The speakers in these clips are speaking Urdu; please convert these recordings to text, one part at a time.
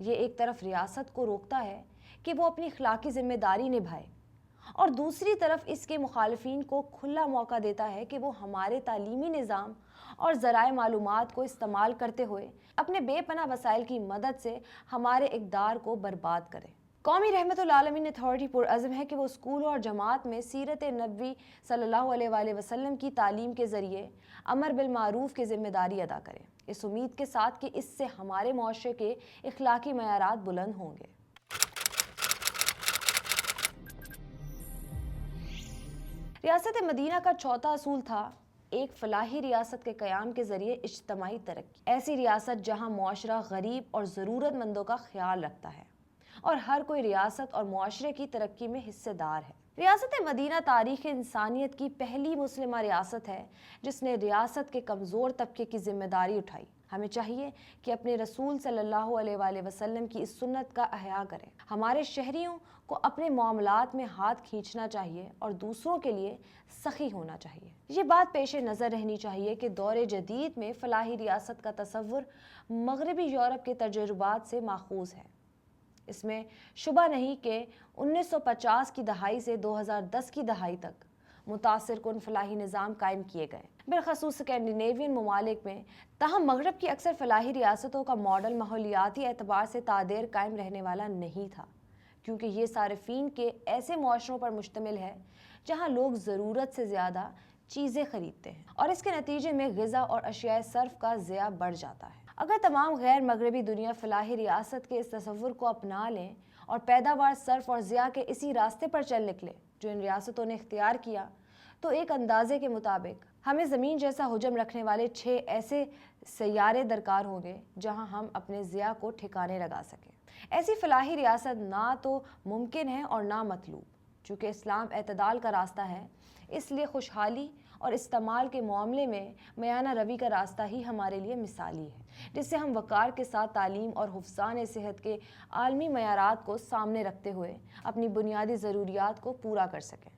یہ ایک طرف ریاست کو روکتا ہے کہ وہ اپنی اخلاقی ذمہ داری نبھائے، اور دوسری طرف اس کے مخالفین کو کھلا موقع دیتا ہے کہ وہ ہمارے تعلیمی نظام اور ذرائع معلومات کو استعمال کرتے ہوئے اپنے بے پناہ وسائل کی مدد سے ہمارے اقدار کو برباد کرے۔ قومی رحمت العالمین اتھارٹی پرعزم ہے کہ وہ اسکولوں اور جماعت میں سیرت نبوی صلی اللہ علیہ وآلہ وسلم کی تعلیم کے ذریعے امر بالمعروف کی ذمہ داری ادا کرے، اس امید کے ساتھ کہ اس سے ہمارے معاشرے کے اخلاقی معیارات بلند ہوں گے۔ ریاست مدینہ کا چوتھا اصول تھا ایک فلاحی ریاست کے قیام کے ذریعے اجتماعی ترقی۔ ایسی ریاست جہاں معاشرہ غریب اور ضرورت مندوں کا خیال رکھتا ہے اور ہر کوئی ریاست اور معاشرے کی ترقی میں حصہ دار ہے۔ ریاست مدینہ تاریخ انسانیت کی پہلی مسلمہ ریاست ہے جس نے ریاست کے کمزور طبقے کی ذمہ داری اٹھائی۔ ہمیں چاہیے کہ اپنے رسول صلی اللہ علیہ وآلہ وسلم کی اس سنت کا احیاء کریں۔ ہمارے شہریوں کو اپنے معاملات میں ہاتھ کھینچنا چاہیے اور دوسروں کے لیے سخی ہونا چاہیے۔ یہ بات پیش نظر رہنی چاہیے کہ دور جدید میں فلاحی ریاست کا تصور مغربی یورپ کے تجربات سے ماخوذ ہے۔ اس میں شبہ نہیں کہ 1950 کی دہائی سے 2010 کی دہائی تک متاثر کن فلاحی نظام قائم کیے گئے، بالخصوص اسکینڈینیوین ممالک میں۔ تاہم مغرب کی اکثر فلاحی ریاستوں کا ماڈل ماحولیاتی اعتبار سے تعدیر قائم رہنے والا نہیں تھا، کیونکہ یہ صارفین کے ایسے معاشروں پر مشتمل ہے جہاں لوگ ضرورت سے زیادہ چیزیں خریدتے ہیں اور اس کے نتیجے میں غذا اور اشیاء صرف کا ضیاع بڑھ جاتا ہے۔ اگر تمام غیر مغربی دنیا فلاحی ریاست کے اس تصور کو اپنا لیں اور پیداوار صرف اور ضیاع کے اسی راستے پر چل نکلے جو ان ریاستوں نے اختیار کیا، تو ایک اندازے کے مطابق ہمیں زمین جیسا حجم رکھنے والے 6 ایسے سیارے درکار ہوں گے جہاں ہم اپنے ضیاع کو ٹھکانے لگا سکیں۔ ایسی فلاحی ریاست نہ تو ممکن ہے اور نہ مطلوب۔ چونکہ اسلام اعتدال کا راستہ ہے، اس لیے خوشحالی اور استعمال کے معاملے میں میانہ روی کا راستہ ہی ہمارے لیے مثالی ہے، جس سے ہم وقار کے ساتھ تعلیم اور حفظان صحت کے عالمی معیارات کو سامنے رکھتے ہوئے اپنی بنیادی ضروریات کو پورا کر سکیں۔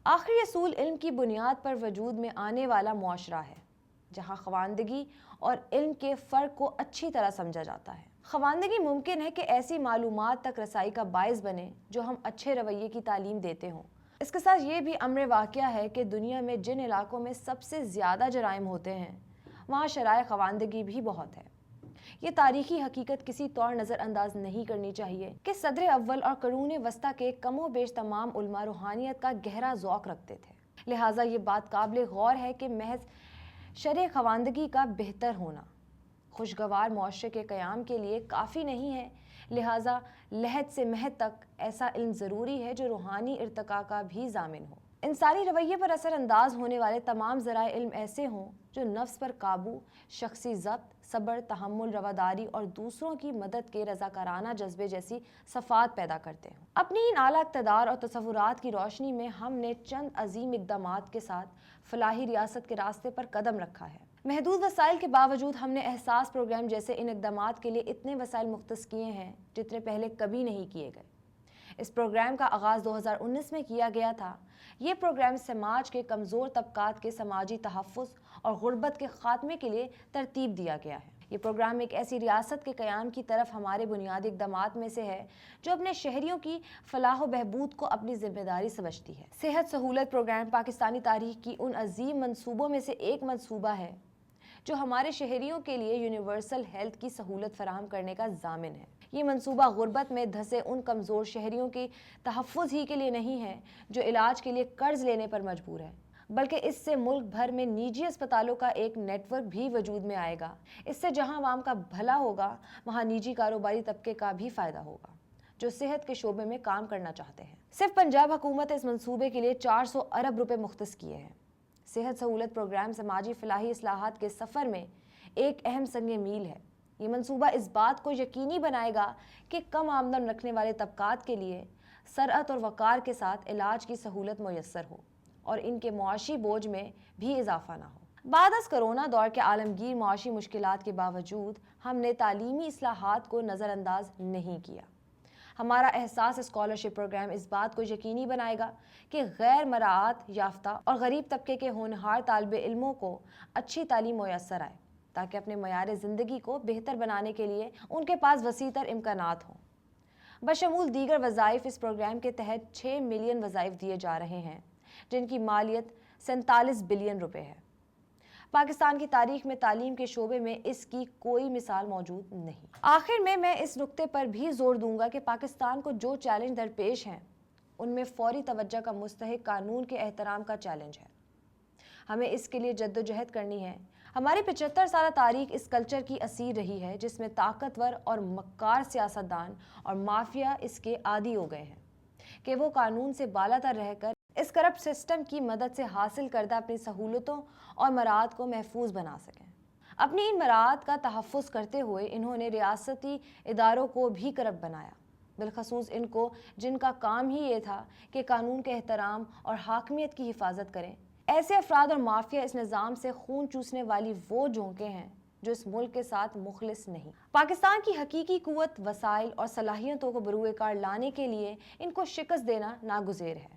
آخری اصول علم کی بنیاد پر وجود میں آنے والا معاشرہ ہے، جہاں خواندگی اور علم کے فرق کو اچھی طرح سمجھا جاتا ہے۔ خواندگی ممکن ہے کہ ایسی معلومات تک رسائی کا باعث بنے جو ہم اچھے رویے کی تعلیم دیتے ہوں۔ اس کے ساتھ یہ بھی امر واقعہ ہے کہ دنیا میں جن علاقوں میں سب سے زیادہ جرائم ہوتے ہیں وہاں شرائع خواندگی بھی بہت ہے۔ یہ تاریخی حقیقت کسی طور نظر انداز نہیں کرنی چاہیے کہ صدر اول اور قرون وسطیٰ کے کم و بیش تمام علماء روحانیت کا گہرا ذوق رکھتے تھے، لہٰذا یہ بات قابل غور ہے کہ محض شرع خواندگی کا بہتر ہونا خوشگوار معاشرے کے قیام کے لیے کافی نہیں ہے، لہٰذا لحد سے مہد تک ایسا علم ضروری ہے جو روحانی ارتقاء کا بھی ضامن ہو۔ انسانی رویے پر اثر انداز ہونے والے تمام ذرائع علم ایسے ہوں جو نفس پر قابو، شخصی ضبط، صبر، تحمل، رواداری اور دوسروں کی مدد کے رضاکارانہ جذبے جیسی صفات پیدا کرتے ہیں۔ اپنی ان اعلیٰ اقتدار اور تصورات کی روشنی میں ہم نے چند عظیم اقدامات کے ساتھ فلاحی ریاست کے راستے پر قدم رکھا ہے۔ محدود وسائل کے باوجود ہم نے احساس پروگرام جیسے ان اقدامات کے لیے اتنے وسائل مختص کیے ہیں جتنے پہلے کبھی نہیں کیے گئے۔ اس پروگرام کا آغاز 2019 میں کیا گیا تھا۔ یہ پروگرام سماج کے کمزور طبقات کے سماجی تحفظ اور غربت کے خاتمے کے لیے ترتیب دیا گیا ہے۔ یہ پروگرام ایک ایسی ریاست کے قیام کی طرف ہمارے بنیادی اقدامات میں سے ہے جو اپنے شہریوں کی فلاح و بہبود کو اپنی ذمہ داری سمجھتی ہے۔ صحت سہولت پروگرام پاکستانی تاریخ کی ان عظیم منصوبوں میں سے ایک منصوبہ ہے جو ہمارے شہریوں کے لیے یونیورسل ہیلتھ کی سہولت فراہم کرنے کا ضامن ہے۔ یہ منصوبہ غربت میں دھسے ان کمزور شہریوں کی تحفظ ہی کے لیے نہیں ہے جو علاج کے لیے قرض لینے پر مجبور ہے، بلکہ اس سے ملک بھر میں نجی اسپتالوں کا ایک نیٹ ورک بھی وجود میں آئے گا۔ اس سے جہاں عوام کا بھلا ہوگا وہاں نجی کاروباری طبقے کا بھی فائدہ ہوگا جو صحت کے شعبے میں کام کرنا چاہتے ہیں۔ صرف پنجاب حکومت اس منصوبے کے لیے 400 ارب روپے مختص کیے ہیں۔ صحت سہولت پروگرام سماجی فلاحی اصلاحات کے سفر میں ایک اہم سنگ میل ہے۔ یہ منصوبہ اس بات کو یقینی بنائے گا کہ کم آمدن رکھنے والے طبقات کے لیے سرعت اور وقار کے ساتھ علاج کی سہولت میسر ہو اور ان کے معاشی بوجھ میں بھی اضافہ نہ ہو۔ بعد از کرونا دور کے عالمگیر معاشی مشکلات کے باوجود ہم نے تعلیمی اصلاحات کو نظر انداز نہیں کیا۔ ہمارا احساس اسکالرشپ پروگرام اس بات کو یقینی بنائے گا کہ غیر مراعات یافتہ اور غریب طبقے کے ہونہار طالب علموں کو اچھی تعلیم میسر آئے تاکہ اپنے معیار زندگی کو بہتر بنانے کے لیے ان کے پاس وسیع تر امکانات ہوں۔ بشمول دیگر وظائف اس پروگرام کے تحت 6 ملین وظائف دیے جا رہے ہیں جن کی مالیت 47 بلین روپے ہے۔ پاکستان کی تاریخ میں تعلیم کے شعبے میں اس کی کوئی مثال موجود نہیں۔ آخر میں اس نقطے پر بھی زور دوں گا کہ پاکستان کو جو چیلنج درپیش ہیں ان میں فوری توجہ کا مستحق قانون کے احترام کا چیلنج ہے۔ ہمیں اس کے لیے جدوجہد کرنی ہے۔ ہماری 75 سالہ تاریخ اس کلچر کی اسیر رہی ہے جس میں طاقتور اور مکار سیاستدان اور مافیا اس کے عادی ہو گئے ہیں کہ وہ قانون سے بالاتر رہ کر اس کرپٹ سسٹم کی مدد سے حاصل کردہ اپنی سہولتوں اور مراعات کو محفوظ بنا سکیں۔ اپنی ان مراعات کا تحفظ کرتے ہوئے انہوں نے ریاستی اداروں کو بھی کرپٹ بنایا، بالخصوص ان کو جن کا کام ہی یہ تھا کہ قانون کے احترام اور حاکمیت کی حفاظت کریں۔ ایسے افراد اور مافیا اس نظام سے خون چوسنے والی وہ جھونکیں ہیں جو اس ملک کے ساتھ مخلص نہیں۔ پاکستان کی حقیقی قوت، وسائل اور صلاحیتوں کو بروئے کار لانے کے لیے ان کو شکست دینا ناگزیر ہے۔